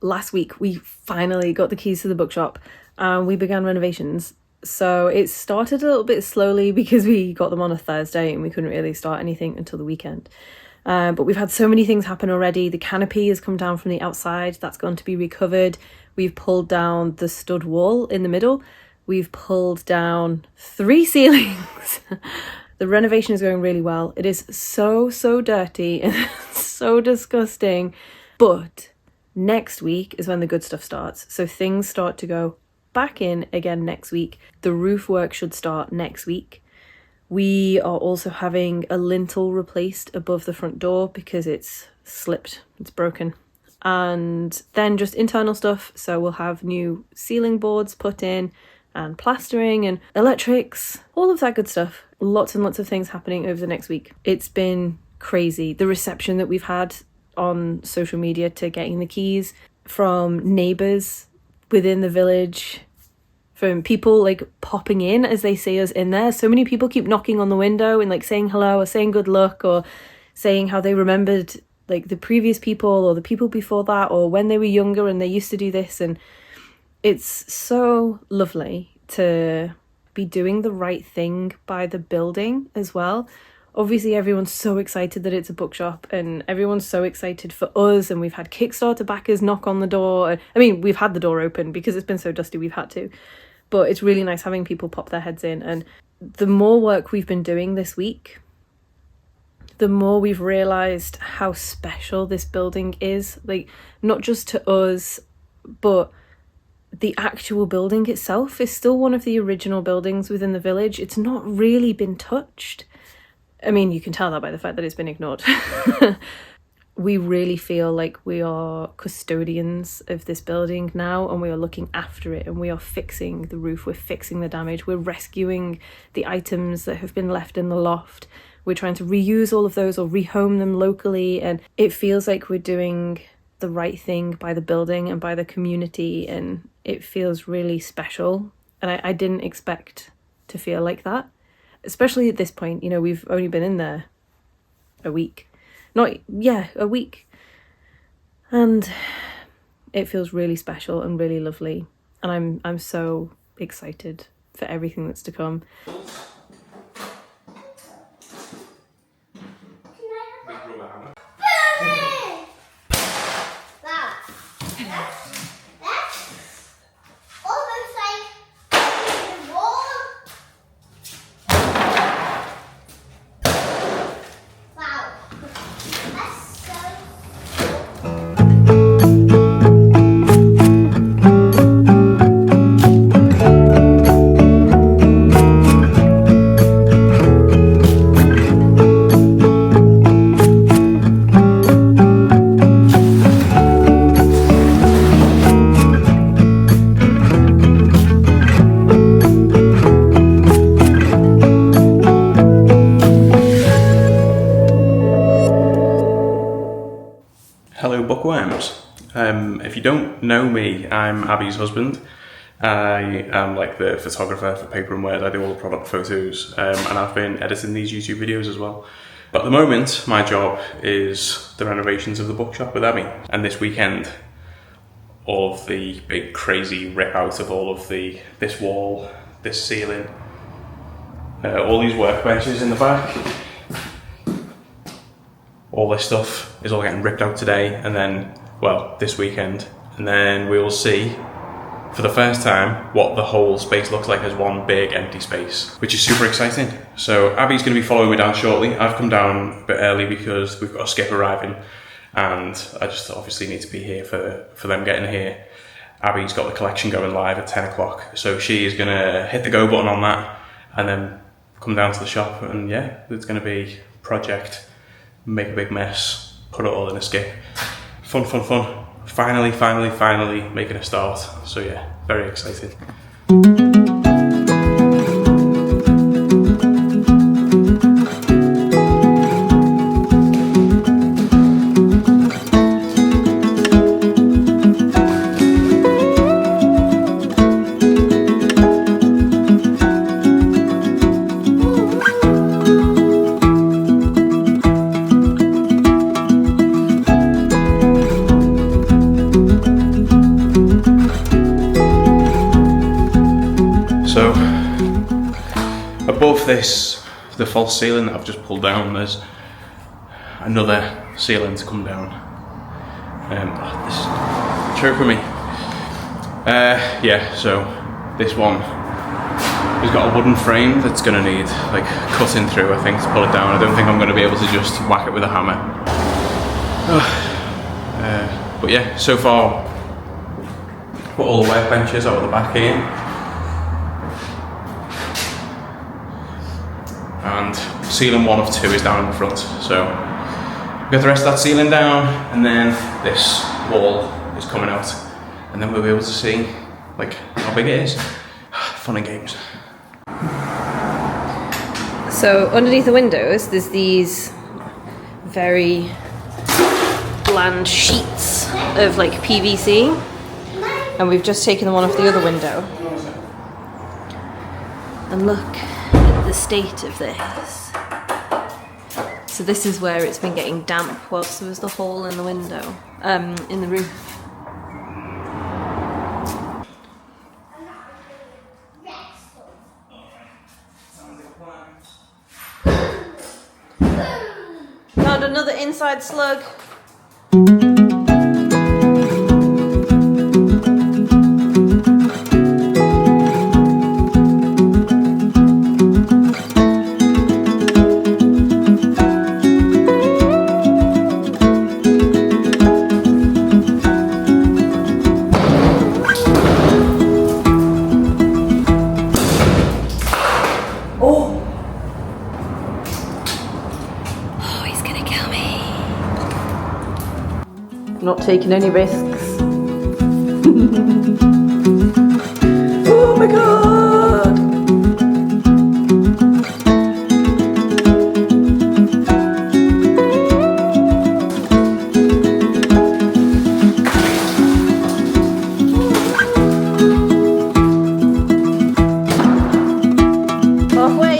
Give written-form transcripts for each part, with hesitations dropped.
last week we finally got the keys to the bookshop and we began renovations. So it started a little bit slowly because we got them on a Thursday and we couldn't really start anything until the weekend. But we've had so many things happen already. The canopy has come down from the outside. That's going to be recovered. We've pulled down the stud wall in the middle. We've pulled down 3 ceilings. The renovation is going really well. It is so dirty and so disgusting. But next week is when the good stuff starts. So things start to go back in again next week. The roof work should start next week. We are also having a lintel replaced above the front door because it's slipped, it's broken. And then just internal stuff. So we'll have new ceiling boards put in and plastering and electrics, all of that good stuff. Lots and lots of things happening over the next week. It's been crazy. The reception that we've had on social media to getting the keys from neighbours within the village, from people like popping in as they see us in there. So many people keep knocking on the window and like saying hello or saying good luck or saying how they remembered like the previous people or the people before that or when they were younger and they used to do this. And it's so lovely to be doing the right thing by the building as well. Obviously everyone's so excited that it's a bookshop and everyone's so excited for us, and we've had Kickstarter backers knock on the door. I mean, we've had the door open because it's been so dusty we've had to, but it's really nice having people pop their heads in. And the more work we've been doing this week, the more we've realised how special this building is, like not just to us, but the actual building itself is still one of the original buildings within the village. It's not really been touched. I mean, you can tell that by the fact that it's been ignored. We really feel like we are custodians of this building now, and we are looking after it, and we are fixing the roof, we're fixing the damage, we're rescuing the items that have been left in the loft. We're trying to reuse all of those or rehome them locally, and it feels like we're doing the right thing by the building and by the community, and it feels really special. And I didn't expect to feel like that, especially at this point. You know, we've only been in there a week. A week. And it feels really special and really lovely. And I'm so excited for everything that's to come. Hello bookworms. If you don't know me, I'm Abby's husband. I am like the photographer for Paper and Word. I do all the product photos, and I've been editing these YouTube videos as well. But at the moment, my job is the renovations of the bookshop with Abby. And this weekend, all of the big crazy rip out of all of this wall, this ceiling, all these workbenches in the back. All this stuff is all getting ripped out today, and then, well, this weekend. And then we will see, for the first time, what the whole space looks like as one big empty space, which is super exciting. So Abby's going to be following me down shortly. I've come down a bit early because we've got a skip arriving, and I just obviously need to be here for them getting here. Abby's got the collection going live at 10 o'clock, so she is going to hit the go button on that, and then come down to the shop, and yeah, it's going to be project. Make a big mess, put it all in a skip. Fun. Finally making a start. So yeah, very exciting. above this, the false ceiling that I've just pulled down, there's another ceiling to come down. This is choking me. Yeah, so this one has got a wooden frame that's going to need like cutting through, I think, to pull it down. I don't think I'm going to be able to just whack it with a hammer. But yeah, so far, put all the workbenches out at the back here. And ceiling 1 of 2 is down in the front. So get the rest of that ceiling down, and then this wall is coming out. And then we'll be able to see like how big it is. Fun and games. So underneath the windows, there's these very bland sheets of like PVC, and we've just taken the one off the other window. And look at the state of this. So this is where it's been getting damp whilst there was the hole in the window, in the roof. Found another inside slug. Not taking any risks. Oh my god! Halfway.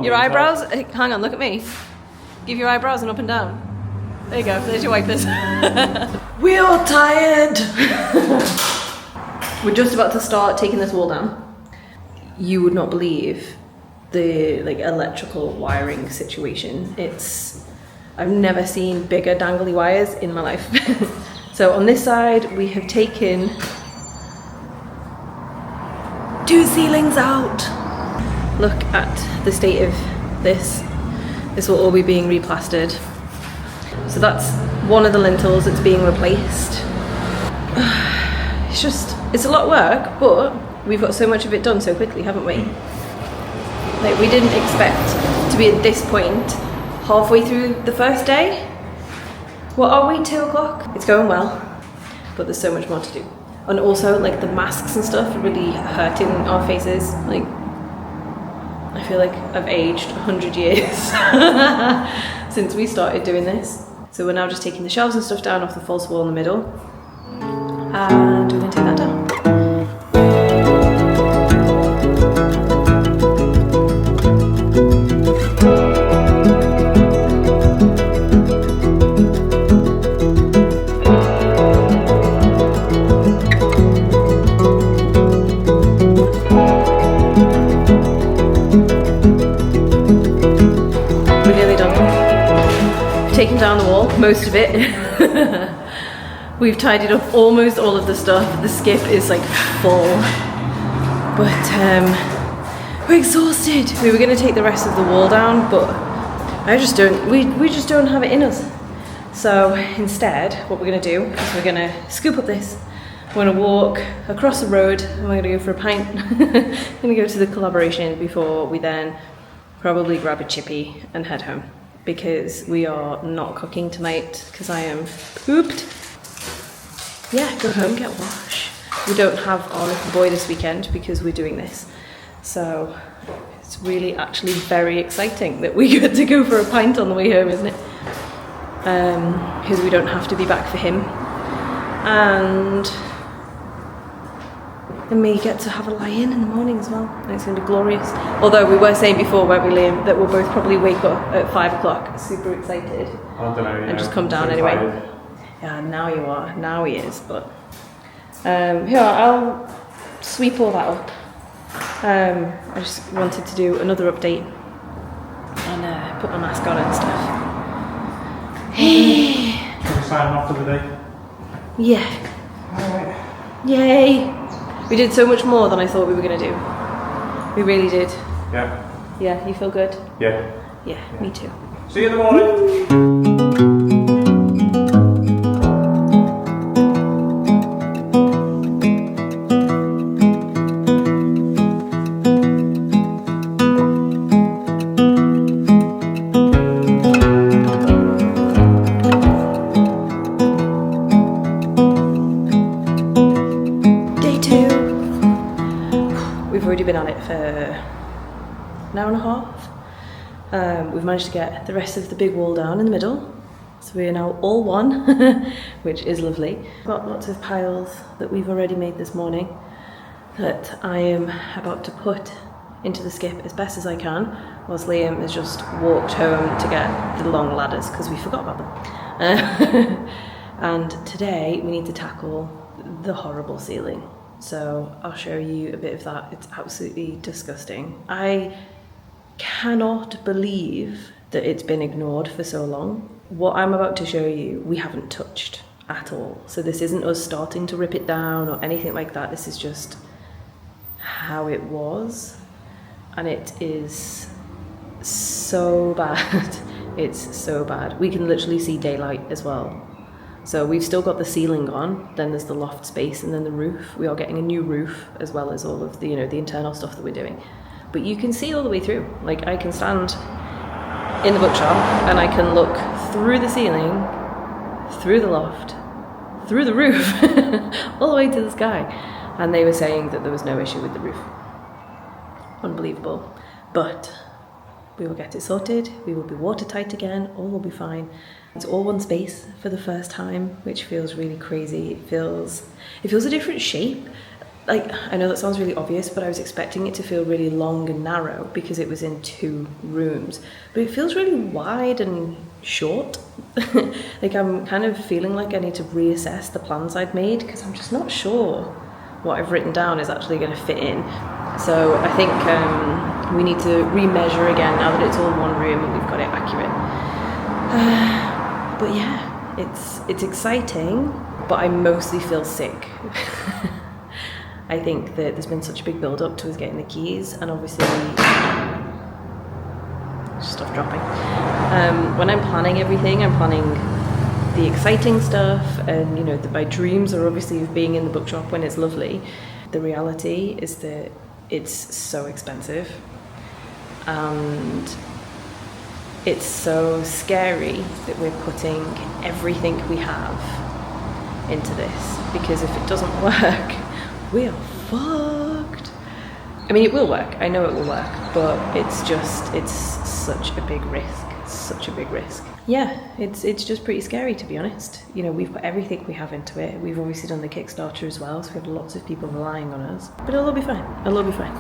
Your eyebrows, hang on, look at me. Give your eyebrows an up and down. There you go, there's your wipers. We are tired. We're just about to start taking this wall down. You would not believe the like electrical wiring situation. I've never seen bigger dangly wires in my life. So on this side, we have taken 2 ceilings out. Look at the state of this. This will all be being replastered. So that's one of the lintels that's being replaced. It's a lot of work, but we've got so much of it done so quickly, haven't we? Like, we didn't expect to be at this point halfway through the first day. What are we, 2 o'clock? It's going well, but there's so much more to do. And also, like, the masks and stuff are really hurting our faces. Like, I feel like I've aged 100 years since we started doing this. So we're now just taking the shelves and stuff down off the false wall in the middle, and we're going to take that down. taken down the wall, most of it. We've tidied up almost all of the stuff. The skip is like full. But we're exhausted. We were going to take the rest of the wall down, but we just don't have it in us. So instead, what we're going to do is we're going to scoop up this. We're going to walk across the road and we're going to go for a pint. We're going to go to the collaboration before we then probably grab a chippy and head home, because we are not cooking tonight because I am pooped. Yeah, go home, get washed. We don't have our little boy this weekend because we're doing this. So it's really actually very exciting that we get to go for a pint on the way home, isn't it? Because we don't have to be back for him. And we get to have a lie-in in the morning as well. And it's going to be glorious. Although we were saying before, weren't we, Liam, that we'll both probably wake up at 5 o'clock, super excited. I don't know. And just come down anyway. Yeah, now you are. Now he is. But here, I'll sweep all that up. I just wanted to do another update and put my mask on and stuff. Hey. Can we sign off for the day? Yeah. Alright. Yay. We did so much more than I thought we were going to do. We really did. Yeah. Yeah, you feel good? Yeah. Yeah, me too. See you in the morning. Been on it for an hour and a half. We've managed to get the rest of the big wall down in the middle, so we are now all one, which is lovely. Got lots of piles that we've already made this morning that I am about to put into the skip as best as I can, whilst Liam has just walked home to get the long ladders because we forgot about them. And today we need to tackle the horrible ceiling. So I'll show you a bit of that. It's absolutely disgusting. I cannot believe that it's been ignored for so long. What I'm about to show you, we haven't touched at all. So this isn't us starting to rip it down or anything like that. This is just how it was. And it is so bad. It's so bad. We can literally see daylight as well. So we've still got the ceiling on, then there's the loft space, and then the roof. We are getting a new roof, as well as all of the, the internal stuff that we're doing. But you can see all the way through. Like, I can stand in the bookshop and I can look through the ceiling, through the loft, through the roof, all the way to the sky. And they were saying that there was no issue with the roof. Unbelievable. But we will get it sorted, we will be watertight again, all will be fine. It's all one space for the first time, which feels really crazy. It feels a different shape. Like, I know that sounds really obvious, but I was expecting it to feel really long and narrow because it was in 2 rooms. But it feels really wide and short. Like, I'm kind of feeling like I need to reassess the plans I'd made because I'm just not sure what I've written down is actually going to fit in. So I think we need to remeasure again now that it's all one room and we've got it accurate. But yeah, it's exciting, but I mostly feel sick. I think that there's been such a big build up to us getting the keys, and obviously stuff dropping. When I'm planning everything, I'm planning the exciting stuff, and my dreams are obviously of being in the bookshop when it's lovely. The reality is that it's so expensive, and it's so scary that we're putting everything we have into this, because if it doesn't work, we are fucked. I mean, it will work. I know it will work, but it's such a big risk. Such a big risk. Yeah, it's just pretty scary, to be honest. We've put everything we have into it. We've obviously done the Kickstarter as well, so we have lots of people relying on us. But it'll all be fine. It'll all be fine.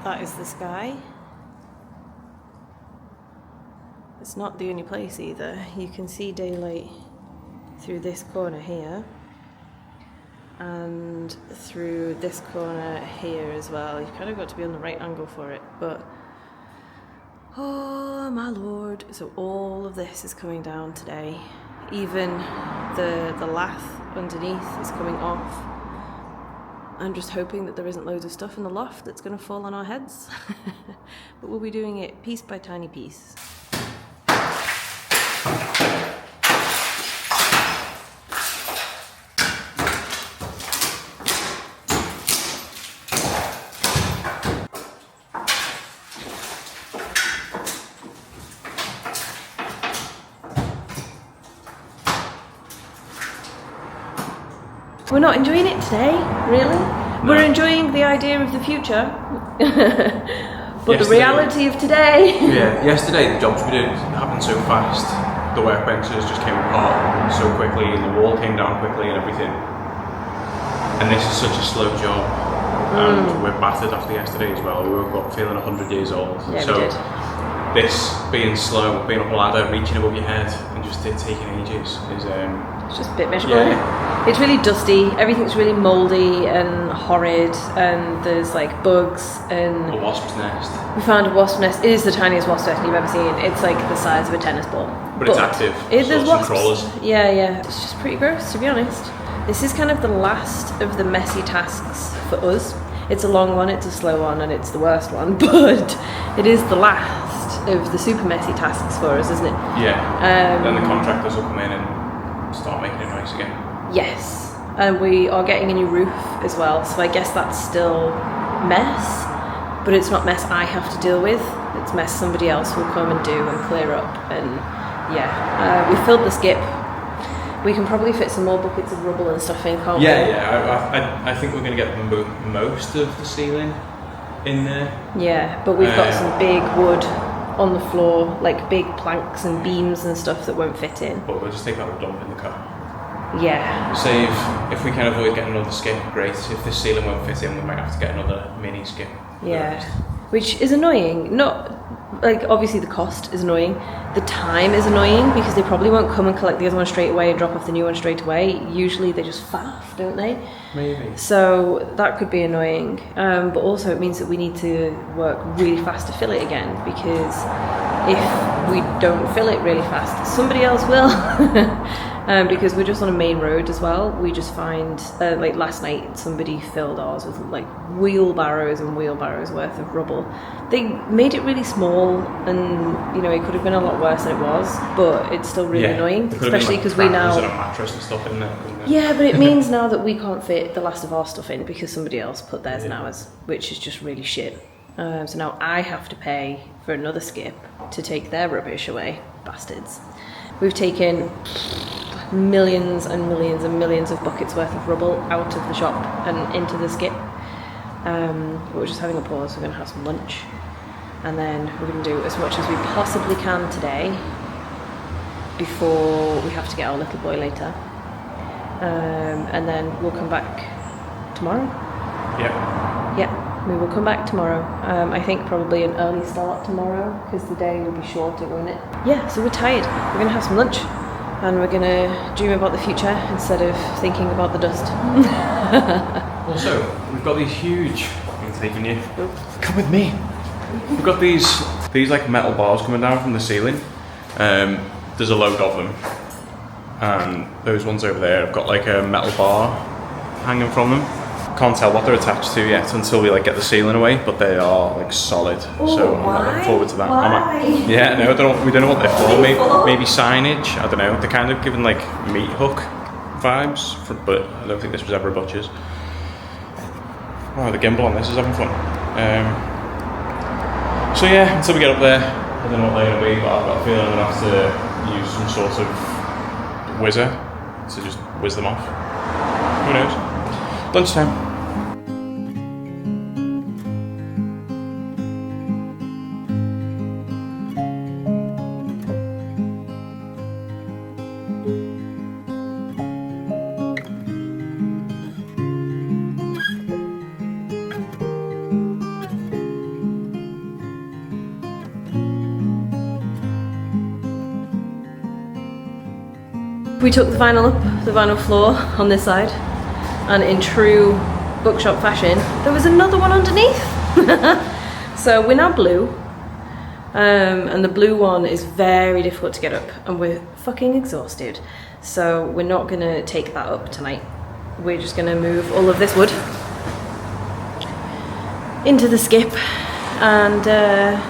That is the sky. The it's not the only place either. You can see daylight through this corner here and through this corner here as well. You've kind of got to be on the right angle for it, but oh my lord. So all of this is coming down today. Even the lath underneath is coming off. I'm just hoping that there isn't loads of stuff in the loft that's going to fall on our heads. But we'll be doing it piece by tiny piece. We're not enjoying it today, really. No. We're enjoying the idea of the future, but the reality of today. Yeah, yesterday the jobs we did happened so fast. The workbenches just came apart so quickly, and the wall came down quickly, and everything. And this is such a slow job, and we're battered after yesterday as well. We woke up feeling 100 years old. Yeah, so we did. This being slow, being up a ladder, reaching above your head, and just it taking ages is it's just a bit miserable. Yeah. It's really dusty, everything's really mouldy and horrid, and there's like bugs and... A wasp's nest. We found a wasp nest. It is the tiniest wasp nest you've ever seen. It's like the size of a tennis ball. But it's active. There's wasps. Crawlers. Yeah. It's just pretty gross, to be honest. This is kind of the last of the messy tasks for us. It's a long one, it's a slow one, and it's the worst one, but it is the last of the super messy tasks for us, isn't it? Yeah. Then the contractors will come in and start making it nice again. Yes, and we are getting a new roof as well, so I guess that's still mess, but it's not mess I have to deal with. It's mess somebody else will come and do and clear up. And yeah, we filled the skip. We can probably fit some more buckets of rubble and stuff in, can't we? Yeah. I think we're going to get most of the ceiling in there. Yeah, but we've got some big wood on the floor, like big planks and beams and stuff that won't fit in. But we'll just take that and dump in the car. Yeah. Save, if we can avoid getting another skip, great. If this ceiling won't fit in, we might have to get another mini skip. Yeah. Which is annoying. Not, like, obviously the cost is annoying. The time is annoying because they probably won't come and collect the other one straight away and drop off the new one straight away. Usually they just faff, don't they? Maybe. So that could be annoying. But also it means that we need to work really fast to fill it again, because if we don't fill it really fast, somebody else will. Because we're just on a main road as well. We just find, like last night, somebody filled ours with like wheelbarrows and wheelbarrows worth of rubble. They made it really small, and you know, it could have been a lot worse than it was, but it's still really annoying, especially because we now... and a mattress and stuff in there. Yeah, but it means now that we can't fit the last of our stuff in because somebody else put theirs in ours, which is just really shit. So now I have to pay for another skip to take their rubbish away, bastards. We've taken millions and millions and millions of buckets worth of rubble out of the shop and into the skip. But we're just having a pause. We're going to have some lunch, and then we're going to do as much as we possibly can today before we have to get our little boy later. And then we'll come back tomorrow. Yeah, we will come back tomorrow. I think probably an early start tomorrow because the day will be shorter, won't it? Yeah, so we're tired. We're going to have some lunch, and we're going to dream about the future instead of thinking about the dust. Also, we've got these huge... I'm taking you. Come with me. We've got these like metal bars coming down from the ceiling. There's a load of them. And those ones over there have got like a metal bar hanging from them. Can't tell what they're attached to yet until we like get the ceiling away, but they are like solid. Ooh, so I'm looking forward to that. Why? Yeah, no, we don't know what they're for. Maybe signage. I don't know. They're kind of giving like meat hook vibes, but I don't think this was ever a butcher's. Wow, the gimbal on this is having fun. So yeah, until we get up there, I don't know what they're going to be, but I've got a feeling I'm going to have to use some sort of whizzer to just whiz them off. Who knows? Lunchtime. We took the vinyl floor on this side, and in true bookshop fashion, there was another one underneath. So we're now blue, and the blue one is very difficult to get up, and we're fucking exhausted. So we're not gonna take that up tonight. We're just gonna move all of this wood into the skip, and then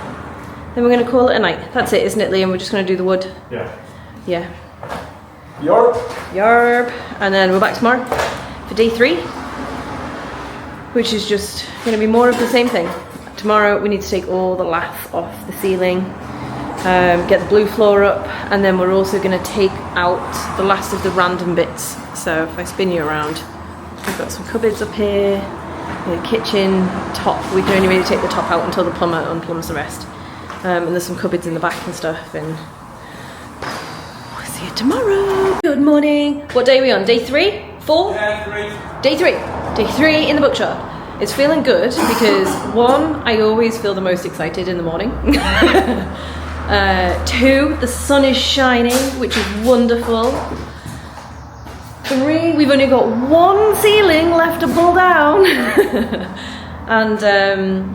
we're gonna call it a night. That's it, isn't it, Liam? We're just gonna do the wood. Yeah. Yeah. Yarp. Yarp. And then we're back tomorrow for day 3, which is just gonna be more of the same thing. Tomorrow we need to take all the lath off the ceiling, get the blue floor up, and then we're also going to take out the last of the random bits. So if I spin you around, we've got some cupboards up here, the kitchen top. We can only really take the top out until the plumber unplumbs the rest. And there's some cupboards in the back and stuff, and we'll see you tomorrow. Good morning. What day are we on? Day 3? 4? Yeah, 3. Day 3. Day 3 in the bookshop. It's feeling good because 1, I always feel the most excited in the morning. 2, the sun is shining, which is wonderful. 3, we've only got 1 ceiling left to pull down. And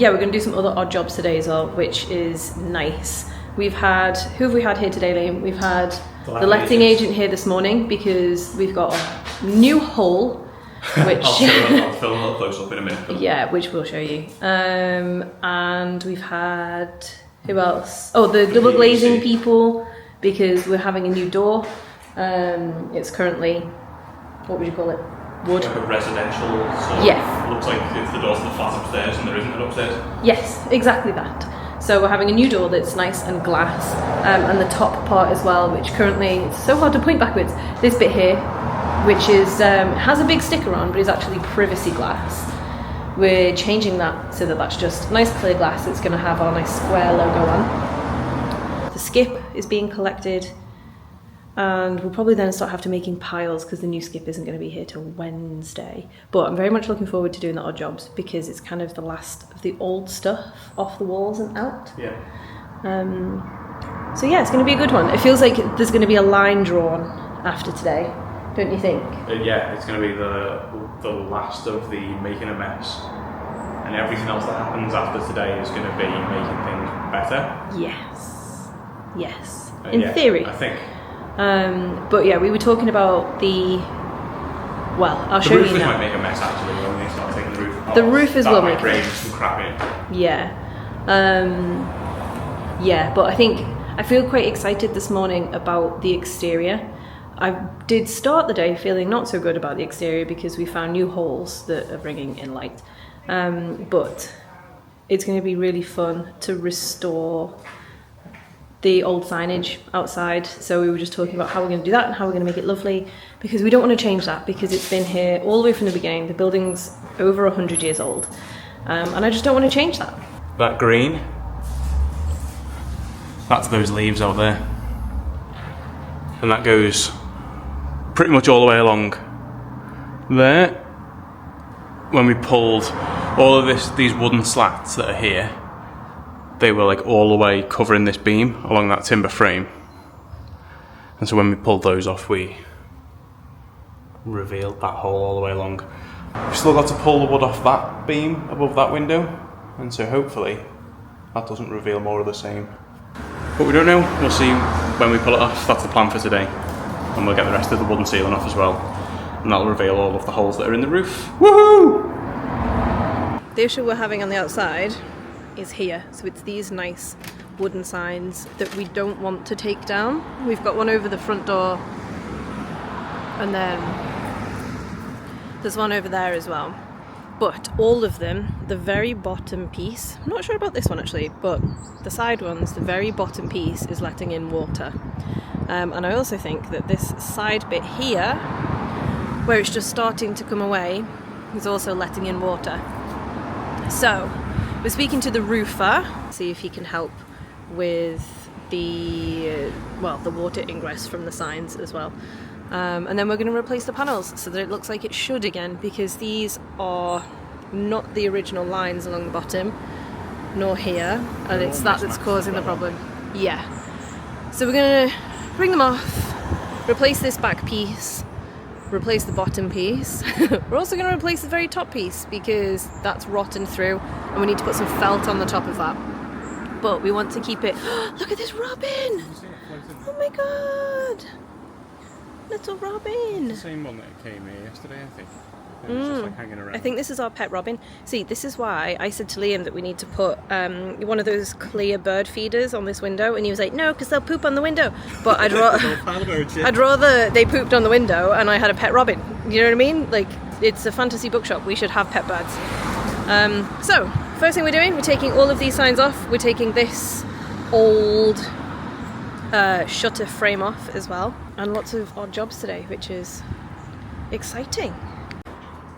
yeah, we're going to do some other odd jobs today as well, which is nice. We've had, who have we had here today, Liam? We've had the letting agent here this morning because we've got a new hole. Which I'll film a little close up in a minute. Yeah, which we'll show you. And we've had, who else? Oh, the double glazing people, because we're having a new door. It's currently, what would you call it? Wood. Like a residential sort of, yeah. Looks like it's the doors to the flat upstairs and there isn't an upstairs. Yes, exactly that. So we're having a new door that's nice and glass, and the top part as well, which currently, it's so hard to point backwards. This bit here, which is has a big sticker on, but is actually privacy glass. We're changing that so that that's just nice clear glass. It's going to have our nice square logo on. The skip is being collected, and we'll probably then start having to making piles because the new skip isn't going to be here till Wednesday. But I'm very much looking forward to doing the odd jobs because it's kind of the last of the old stuff off the walls and out. Yeah. So yeah, it's going to be a good one. It feels like there's going to be a line drawn after today. Don't you think? Yeah, it's going to be the last of the making a mess, and everything else that happens after today is going to be making things better. Yes. Yes. In yeah, theory. I think. But yeah, we were talking about the. Well, I'll show you now. The roof might make a mess actually when they start taking the roof apart. The roof is will make a mess. Some crap in it. Yeah. Yeah, but I feel quite excited this morning about the exterior. I did start the day feeling not so good about the exterior because we found new holes that are bringing in light. But it's going to be really fun to restore the old signage outside. So we were just talking about how we're going to do that and how we're going to make it lovely, because we don't want to change that because it's been here all the way from the beginning. The building's over 100 years old, and I just don't want to change that. That green, that's those leaves out there, and that goes pretty much all the way along there. When we pulled all of these wooden slats that are here, they were like all the way covering this beam along that timber frame, and so when we pulled those off we revealed that hole all the way along. We've still got to pull the wood off that beam above that window, and so hopefully that doesn't reveal more of the same. But we don't know, we'll see when we pull it off. That's the plan for today. And we'll get the rest of the wooden ceiling off as well. And that'll reveal all of the holes that are in the roof. Woohoo! The issue we're having on the outside is here. So it's these nice wooden signs that we don't want to take down. We've got one over the front door, and then there's one over there as well. But all of them, the very bottom piece, I'm not sure about this one actually, but the side ones, the very bottom piece is letting in water. And I also think that this side bit here, where it's just starting to come away, is also letting in water. So we're speaking to the roofer, see if he can help with the water ingress from the signs as well. And then we're going to replace the panels so that it looks like it should again, because these are not the original lines along the bottom, nor here, and it's that that's causing the problem. Yeah. So we're going to bring them off, replace this back piece, replace the bottom piece. We're also going to replace the very top piece because that's rotten through and we need to put some felt on the top of that. But we want to keep it... Look at this robin! Oh my god! Little robin! The same one that came here yesterday, I think. It was just like hanging around. I think this is our pet robin. See, this is why I said to Liam that we need to put one of those clear bird feeders on this window, and he was like, no, because they'll poop on the window. But I'd rather they pooped on the window and I had a pet robin. You know what I mean? Like, it's a fantasy bookshop. We should have pet birds. So, first thing we're doing, we're taking all of these signs off. We're taking this old shutter frame off as well. And lots of odd jobs today, which is exciting.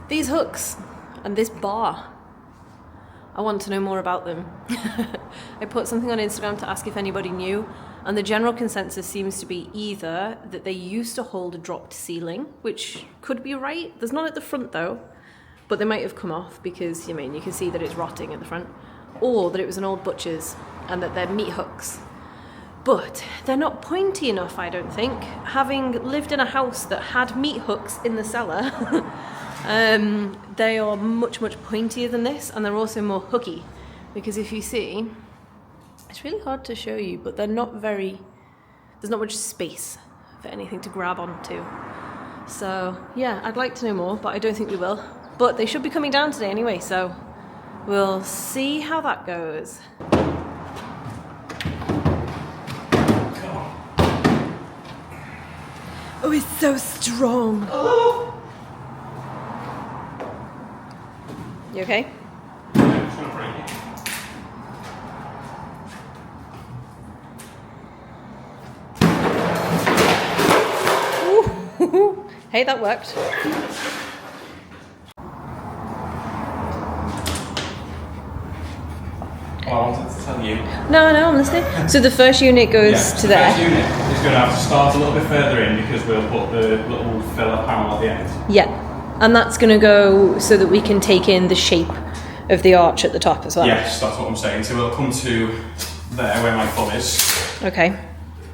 These hooks and this bar, I want to know more about them. I put something on Instagram to ask if anybody knew, and the general consensus seems to be either that they used to hold a dropped ceiling, which could be right. There's none at the front though, but they might have come off because, you can see that it's rotting at the front, or that it was an old butcher's and that they're meat hooks. But they're not pointy enough, I don't think. Having lived in a house that had meat hooks in the cellar, they are much, much pointier than this, and they're also more hooky. Because if you see, it's really hard to show you, but they're not very, there's not much space for anything to grab onto. So yeah, I'd like to know more, but I don't think we will. But they should be coming down today anyway, so we'll see how that goes. Oh, it's so strong. Oh. You okay? Ooh. Hey, that worked. Well, I wanted to tell you. No, I'm listening. So the first unit goes to there. The first unit is going to have to start a little bit further in because we'll put the little filler panel at the end. Yeah. And that's going to go so that we can take in the shape of the arch at the top as well. Yes, that's what I'm saying. So we'll come to there where my thumb is. Okay.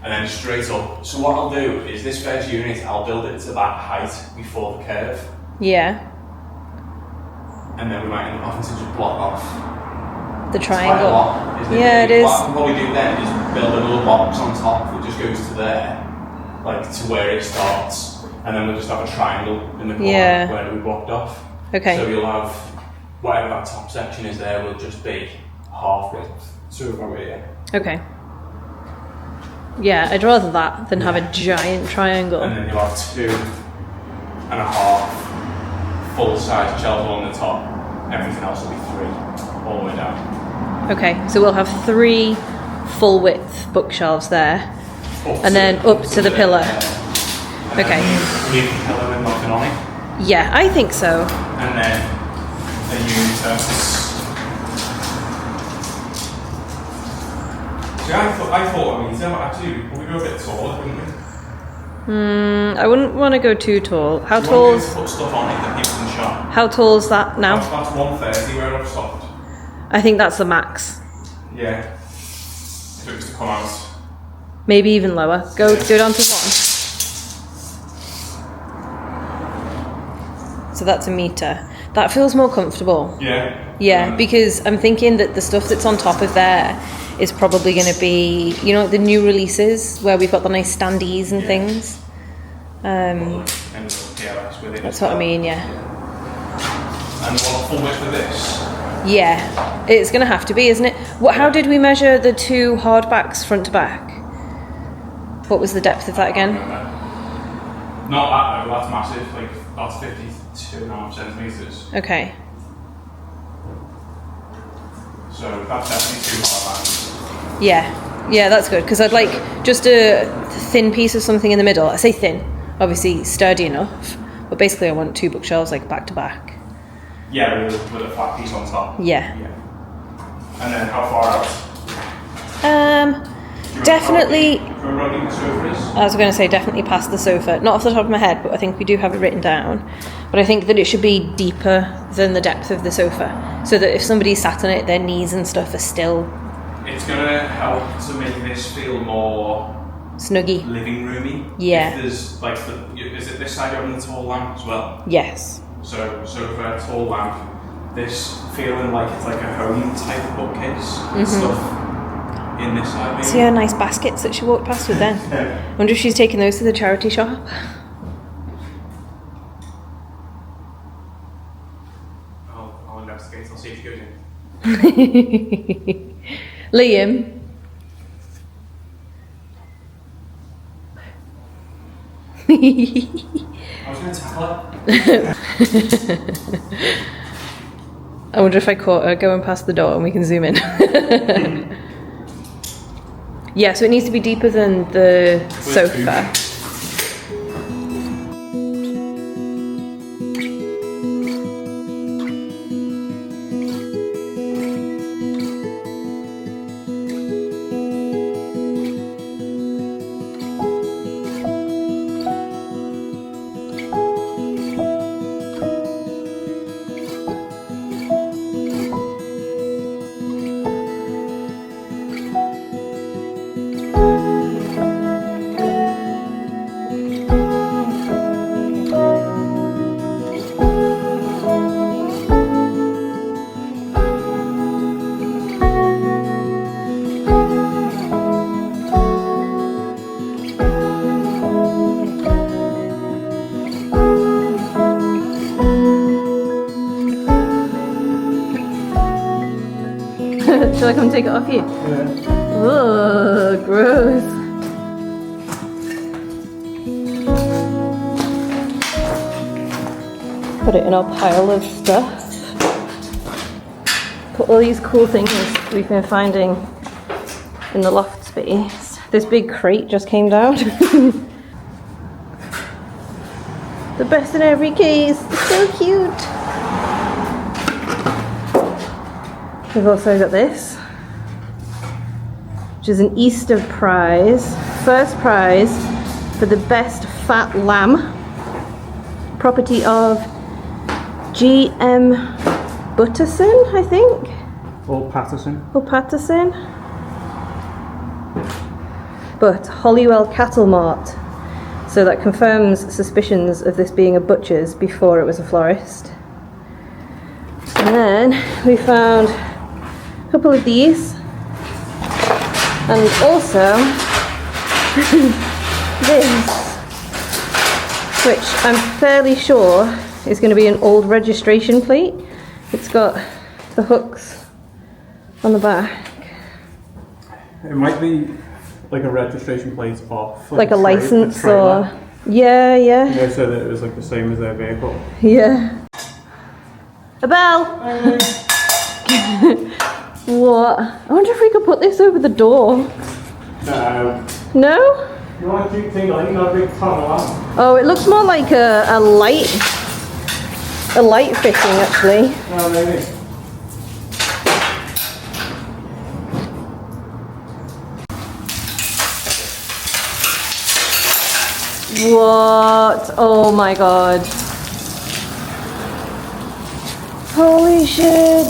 And then straight up. So what I'll do is this first unit, I'll build it to that height before the curve. Yeah. And then we might end up having to just block off the triangle. Quite a lot, isn't it? Yeah, it is. What I can probably do then is build another box on top that just goes to there, like to where it starts. And then we'll just have a triangle in the corner where we blocked off. Okay. So you'll have whatever that top section is there will just be half width. So about here. Okay. Yeah, I'd rather that than have a giant triangle. And then you'll have 2.5 full-size shelves along the top. Everything else will be 3 all the way down. Okay, so we'll have 3 full-width bookshelves there, and then up to the pillar. Okay. Leave the pillar with nothing on it. Yeah, I think so. And then I thought actually we go a bit taller, wouldn't we? I wouldn't want to go too tall. How tall is? Put stuff on it that people can shop. How tall is that now? That's 130 where I've stopped. I think that's the max. Yeah. If it was to come out. Maybe even lower. Go down to 1. So that's a metre. That feels more comfortable. Yeah. Yeah, because I'm thinking that the stuff that's on top of there is probably going to be, the new releases where we've got the nice standees and things. That's what I mean, yeah. And what full width of this? Yeah, it's going to have to be, isn't it? How did we measure the 2 hardbacks front to back? What was the depth of that again? Not that though, that's massive. Like, that's 52.5 centimetres. Okay. So that's definitely 2 hardbacks. Yeah, that's good, because I'd like just a thin piece of something in the middle. I say thin, obviously sturdy enough, but basically I want 2 bookshelves like back to back. Yeah, with a flat piece on top. Yeah. And then how far out? Definitely. The sofa is? I was going to say definitely past the sofa. Not off the top of my head, but I think we do have it written down. But I think that it should be deeper than the depth of the sofa, so that if somebody sat on it, their knees and stuff are still. It's going to help to make this feel more snuggy. living roomy. Yeah. If there's like, is it this side having the tall lamp as well? Yes. So for a tall lamp, this feeling like it's like a home type bookcase and stuff in this side. Maybe. See her nice baskets that she walked past with then. I wonder if she's taking those to the charity shop. I'll investigate. I'll see if she goes in. Liam. I was going to tackle her. I wonder if I caught her going past the door and we can zoom in. Yeah, so it needs to be deeper than the sofa. Shall I come take it off you? Yeah. Oh, gross. Put it in our pile of stuff. Put all these cool things we've been finding in the loft space. This big crate just came down. The best in every case. So cute. We've also got this, which is an Easter prize. First prize for the best fat lamb. Property of G.M. Butterson, I think. Or Patterson. Or Patterson. But Hollywell Cattle Mart. So that confirms suspicions of this being a butcher's before it was a florist. And then we found a couple of these. And also this, which I'm fairly sure is going to be an old registration plate. It's got the hooks on the back. It might be like a registration plate off. Like a license or... Yeah. Yeah, so that it was like the same as their vehicle. Yeah. A bell! What? I wonder if we could put this over the door. No. No? You want a cute thing, like not a big tunnel lamp. Oh, it looks more like a light fitting actually. Oh, maybe. What? Oh my god. Holy shit.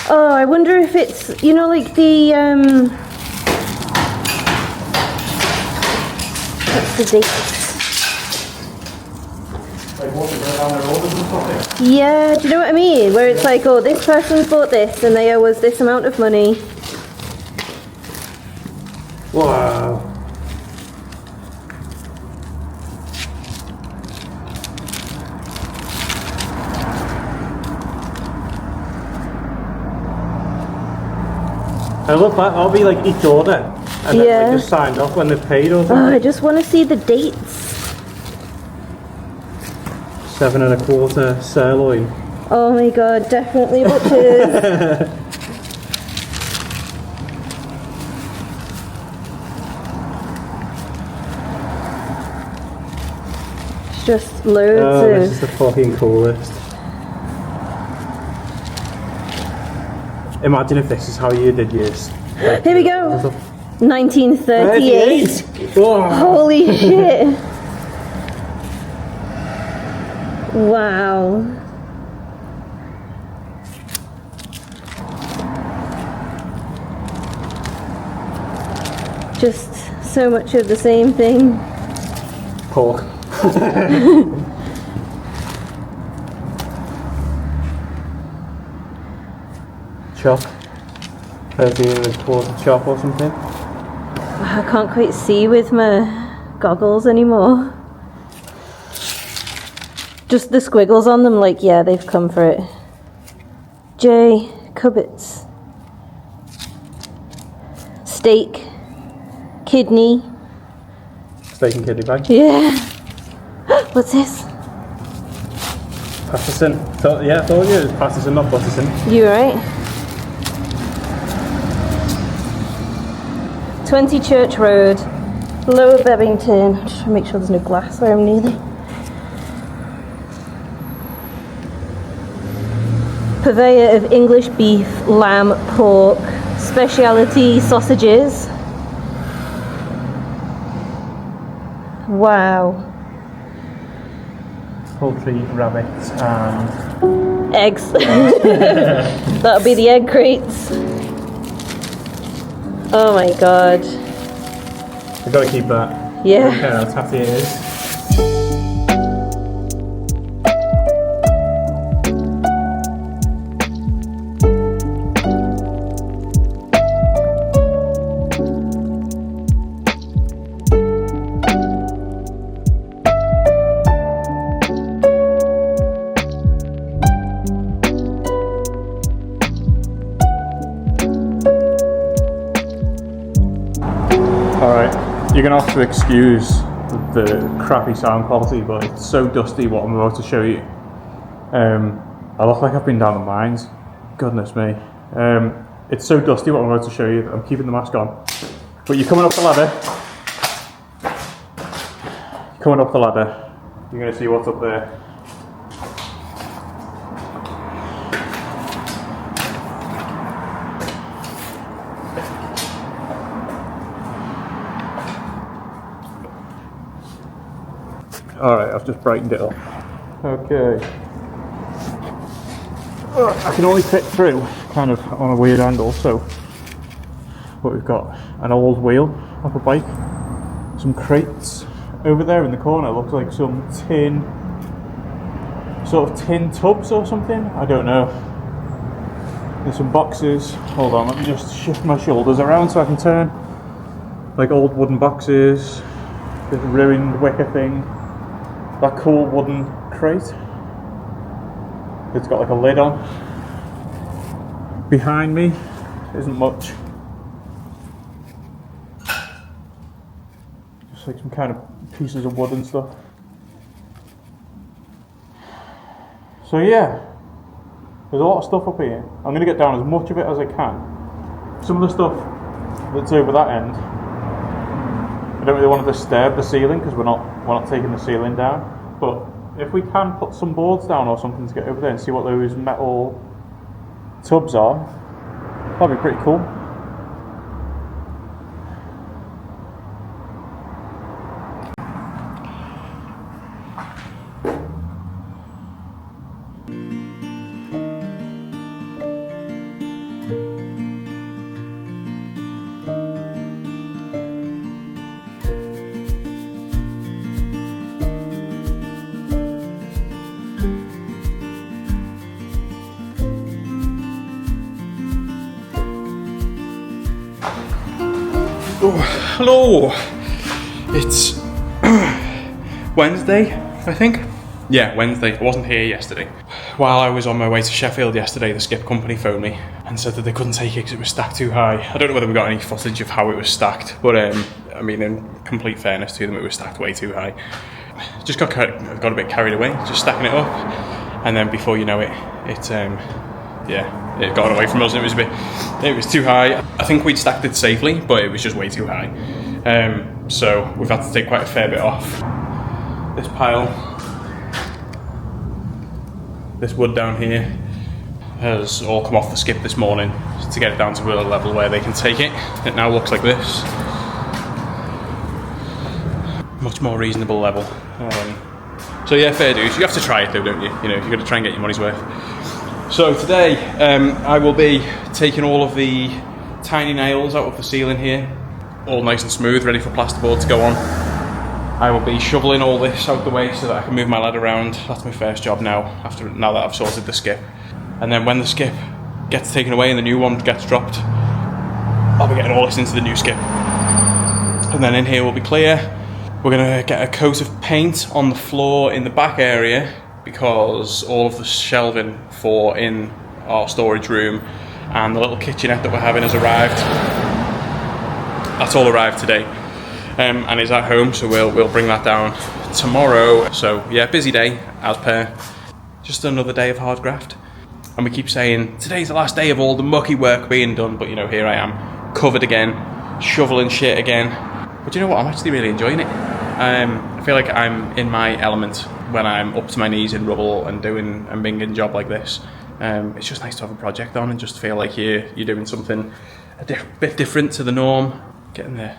Oh, I wonder if it's, you know, like the, what's the date? Like what, to go down their orders and stuff? Yeah, do you know what I mean? Where it's like, oh, this person's bought this and they owe us this amount of money. Wow. I love that. I'll be like each order and then like just signed off when they've paid or something. Oh, I just want to see the dates. 7 1/4 sirloin. Oh my god, definitely butchers. It's just loads Oh, of... this is the fucking coolest. Imagine if this is how you did yours. Here we go. 1938. Oh. Holy shit. Wow. Just so much of the same thing. Pork. Chop. Towards the chop or something. I can't quite see with my goggles anymore. Just the squiggles on them, like, yeah, they've come for it. J. Cubbits. Steak. Kidney. Steak and kidney bag. Yeah. What's this? Patterson. Yeah, I told you it was Patterson, not Butterson. You right? 20 Church Road, Lower Bevington. I'm just trying to make sure there's no glass where I'm kneeling. Purveyor of English beef, lamb, pork, specialty sausages. Wow. Poultry, rabbits, and Eggs. That'll be the egg crates. Oh my god. I've got to keep that. Yeah. Okay, how tatty it is. You're going to have to excuse the crappy sound quality, but it's so dusty what I'm about to show you. I look like I've been down the mines. Goodness me. It's so dusty what I'm about to show you that I'm keeping the mask on. But you're coming up the ladder. Coming up the ladder. You're going to see what's up there. Alright, I've just brightened it up. Okay. I can only fit through kind of on a weird angle, so what we've got an old wheel off a bike, some crates over there in the corner, looks like some tin, sort of tin tubs or something, I don't know. There's some boxes, hold on, let me just shift my shoulders around so I can turn, like old wooden boxes, this ruined wicker thing. That cool wooden crate. It's got like a lid on. Behind me isn't much. Just like some kind of pieces of wood and stuff. So yeah, there's a lot of stuff up here. I'm going to get down as much of it as I can. Some of the stuff that's over that end, I don't really want to disturb the ceiling because we're not taking the ceiling down, but if we can put some boards down or something to get over there and see what those metal tubs are, that'd be pretty cool. Oh, hello! It's Wednesday, I think? Yeah, Wednesday. I wasn't here yesterday. While I was on my way to Sheffield yesterday, the skip company phoned me and said that they couldn't take it because it was stacked too high. I don't know whether we got any footage of how it was stacked, but I mean, in complete fairness to them, it was stacked way too high. Just got a bit carried away, just stacking it up, and then before you know it, it got away from us. It was too high. I think we'd stacked it safely, but it was just way too high. So we've had to take quite a fair bit off. This pile, this wood down here, has all come off the skip this morning to get it down to a level where they can take it. It now looks like this. Much more reasonable level. So yeah, fair dues. You have to try it though, don't you? You know, you've got to try and get your money's worth. So today, I will be taking all of the tiny nails out of the ceiling here, all nice and smooth, ready for plasterboard to go on. I will be shoveling all this out the way so that I can move my lad around. That's my first job now that I've sorted the skip. And then when the skip gets taken away and the new one gets dropped, I'll be getting all this into the new skip. And then in here will be clear. We're gonna get a coat of paint on the floor in the back area because all of the shelving for in our storage room and the little kitchenette that we're having has arrived. That's all arrived today, and is at home, so we'll bring that down tomorrow. So yeah, busy day as per. Just another day of hard graft. And we keep saying today's the last day of all the mucky work being done, but you know, here I am, covered again, shoveling shit again. But you know what? I'm actually really enjoying it. I feel like I'm in my element when I'm up to my knees in rubble and doing a minging job like this. It's just nice to have a project on and just feel like you're doing something a bit different to the norm. Getting there.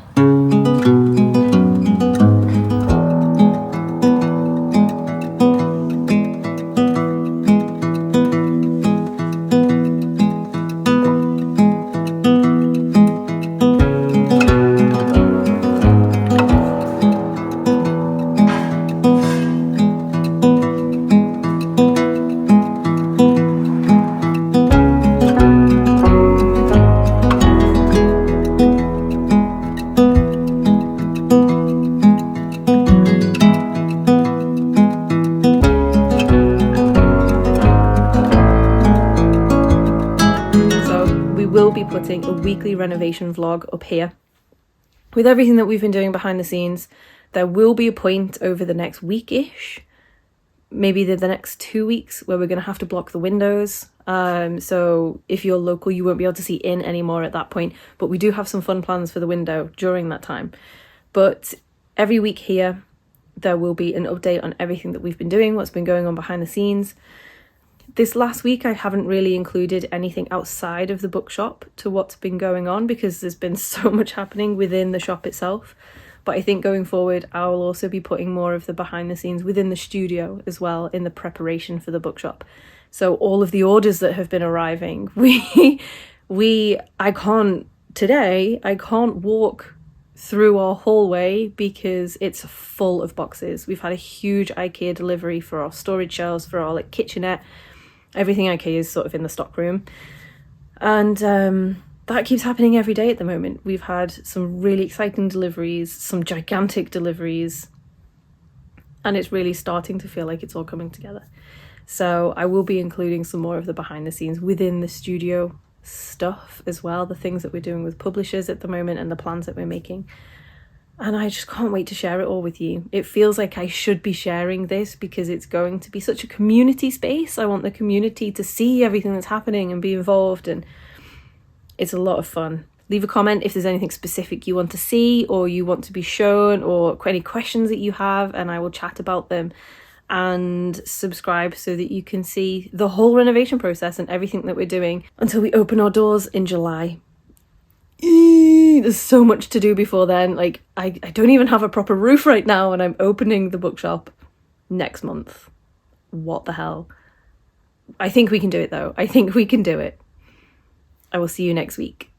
Putting a weekly renovation vlog up here with everything that we've been doing behind the scenes. There will be a point over the next week-ish, maybe the next 2 weeks, where we're going to have to block the windows. So if you're local, you won't be able to see in anymore at that point, but we do have some fun plans for the window during that time. But every week here, there will be an update on everything that we've been doing, what's been going on behind the scenes. This last week, I haven't really included anything outside of the bookshop to what's been going on because there's been so much happening within the shop itself. But I think going forward, I'll also be putting more of the behind the scenes within the studio as well in the preparation for the bookshop. So all of the orders that have been arriving, I can't walk through our hallway because it's full of boxes. We've had a huge IKEA delivery for our storage shelves, for our kitchenette. Everything IKEA is sort of in the stock room. And that keeps happening every day at the moment. We've had some really exciting deliveries, some gigantic deliveries, and it's really starting to feel like it's all coming together. So I will be including some more of the behind the scenes within the studio stuff as well, the things that we're doing with publishers at the moment and the plans that we're making. And I just can't wait to share it all with you. It feels like I should be sharing this because it's going to be such a community space. I want the community to see everything that's happening and be involved, and it's a lot of fun. Leave a comment if there's anything specific you want to see or you want to be shown or any questions that you have, and I will chat about them. And subscribe so that you can see the whole renovation process and everything that we're doing until we open our doors in July. There's so much to do before then. Like, I don't even have a proper roof right now, and I'm opening the bookshop next month. What the hell? I think we can do it though. I think we can do it. I will see you next week.